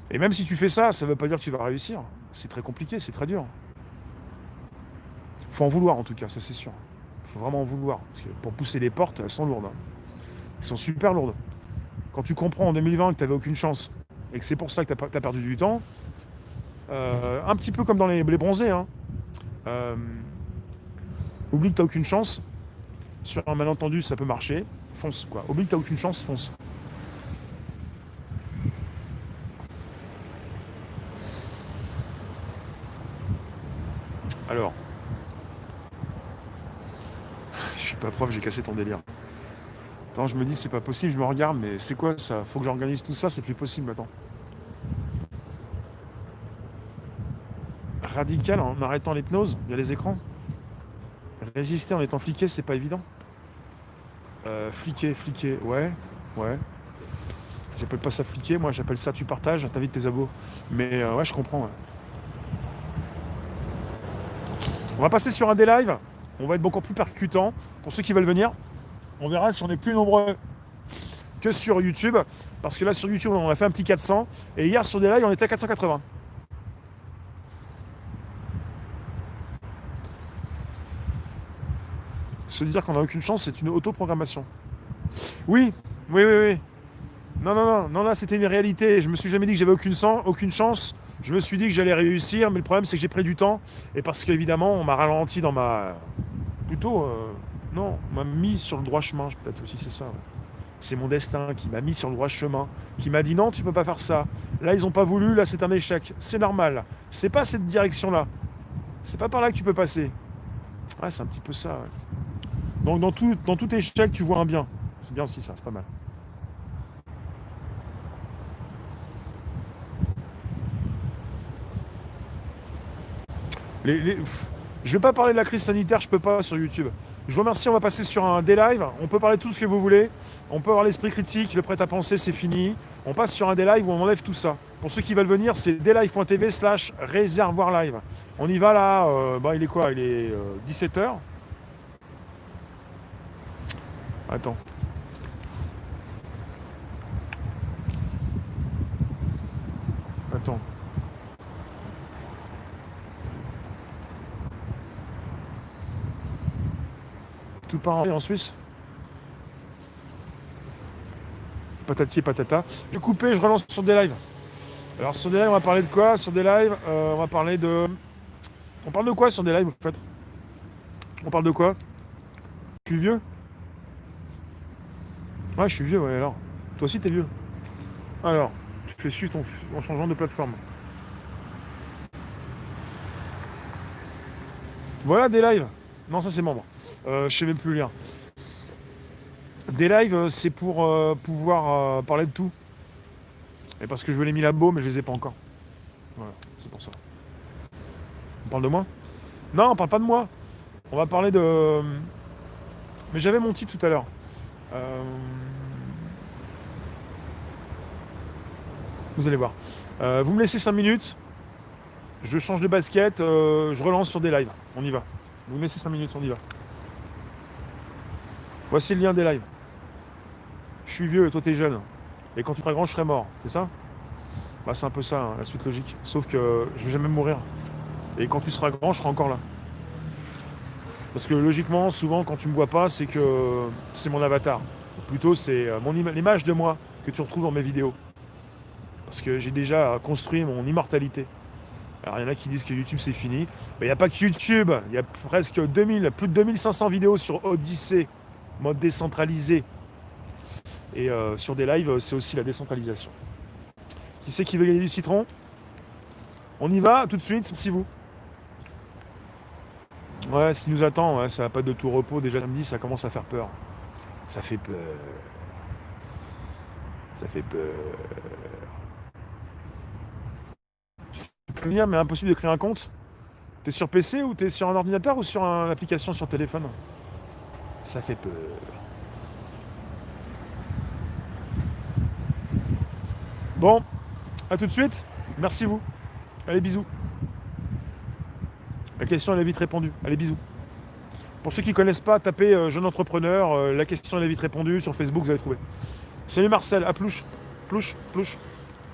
Et même si tu fais ça, ça ne veut pas dire que tu vas réussir. C'est très compliqué, c'est très dur. Faut en vouloir en tout cas, ça c'est sûr. Faut vraiment en vouloir. Parce que pour pousser les portes, elles sont lourdes, hein. Elles sont super lourdes. Quand tu comprends en 2020 que tu n'avais aucune chance et que c'est pour ça que tu as perdu du temps, un petit peu comme dans les bronzés, hein. Euh, Oublie que tu n'as aucune chance. Sur un malentendu, ça peut marcher. Fonce, quoi. Oublie que tu n'as aucune chance, fonce. Alors, je suis pas prof, j'ai cassé ton délire. Attends, je me dis, c'est pas possible, je me regarde, mais c'est quoi ça? Faut que j'organise tout ça, c'est plus possible, attends. Radical en arrêtant l'hypnose, il y a les écrans. Résister en étant fliqué, c'est pas évident. Fliqué, ouais, ouais. J'appelle pas ça fliqué, moi j'appelle ça tu partages, t'invites tes abos. Mais ouais, je comprends. Ouais. On va passer sur un des lives, on va être beaucoup plus percutant. Pour ceux qui veulent venir, on verra si on est plus nombreux que sur YouTube. Parce que là sur YouTube, on a fait un petit 400. Et hier sur des lives, on était à 480. Se dire qu'on n'a aucune chance, c'est une autoprogrammation. Oui, oui, oui, oui. Non, non, non, non, là c'était une réalité. Je me suis jamais dit que j'avais aucune chance. Je me suis dit que j'allais réussir, mais le problème c'est que j'ai pris du temps. Et parce qu'évidemment, on m'a ralenti dans ma. Plutôt. Non, on m'a mis sur le droit chemin, peut-être aussi, c'est ça. Ouais. C'est mon destin qui m'a mis sur le droit chemin, qui m'a dit non, tu peux pas faire ça. Là, ils ont pas voulu, là c'est un échec. C'est normal. C'est pas cette direction-là. C'est pas par là que tu peux passer. Ouais, c'est un petit peu ça. Ouais. Donc dans tout échec, tu vois un bien. C'est bien aussi ça, c'est pas mal. Je vais pas parler de la crise sanitaire, je peux pas sur YouTube. Je vous remercie, on va passer sur un D-Live. On peut parler de tout ce que vous voulez. On peut avoir l'esprit critique, le prêt à penser, c'est fini. On passe sur un D-Live où on enlève tout ça. Pour ceux qui veulent venir, c'est dlive.tv/réservoir live. On y va là, il est quoi? Il est 17h. Attends. Attends. Tout part en Suisse. Patati et patata. Je vais couper, je relance sur des lives. Alors sur des lives, on va parler de quoi? Sur des lives, on va parler de. On parle de quoi sur des lives, en fait? On parle de quoi? Je suis vieux? Ouais, je suis vieux, ouais, alors. Toi aussi, t'es vieux. Alors, tu fais suivre en changeant de plateforme. Voilà des lives. Non, ça c'est membre. Je sais même plus lire. Des lives, c'est pour pouvoir parler de tout. Et parce que je veux les 1000 abos, mais je les ai pas encore. Voilà, c'est pour ça. On parle de moi? Non, on parle pas de moi. On va parler de. Mais j'avais mon titre tout à l'heure. Euh, Vous allez voir. Vous me laissez 5 minutes. Je change de basket. Je relance sur des lives. On y va. Vous me laissez 5 minutes, on y va. Voici le lien des lives. Je suis vieux et toi t'es jeune. Et quand tu seras grand, je serai mort. C'est ça? Bah c'est un peu ça, hein, la suite logique. Sauf que je vais jamais mourir. Et quand tu seras grand, je serai encore là. Parce que logiquement, souvent, quand tu me vois pas, c'est que c'est mon avatar. Ou plutôt, c'est l'image de moi que tu retrouves dans mes vidéos. Parce que j'ai déjà construit mon immortalité. Alors, il y en a qui disent que YouTube, c'est fini. Mais il n'y a pas que YouTube. Il y a presque 2000, plus de 2500 vidéos sur Odyssey, mode décentralisé. Et sur des lives, c'est aussi la décentralisation. Qui c'est qui veut gagner du citron? On y va tout de suite, si vous. Ouais, ce qui nous attend, ouais, ça va pas de tout repos. Déjà samedi, ça commence à faire peur. Ça fait peur. Ça fait peur. Tu peux venir, mais impossible de créer un compte. T'es sur PC ou t'es sur un ordinateur ou sur une application sur téléphone? Ça fait peur. Bon, à tout de suite. Merci vous. Allez, bisous. La question, elle est vite répondue. Allez, bisous. Pour ceux qui ne connaissent pas, tapez jeune entrepreneur. La question, elle est vite répondue. Sur Facebook, vous allez trouver. Salut Marcel, à plouche. Plouche, plouche.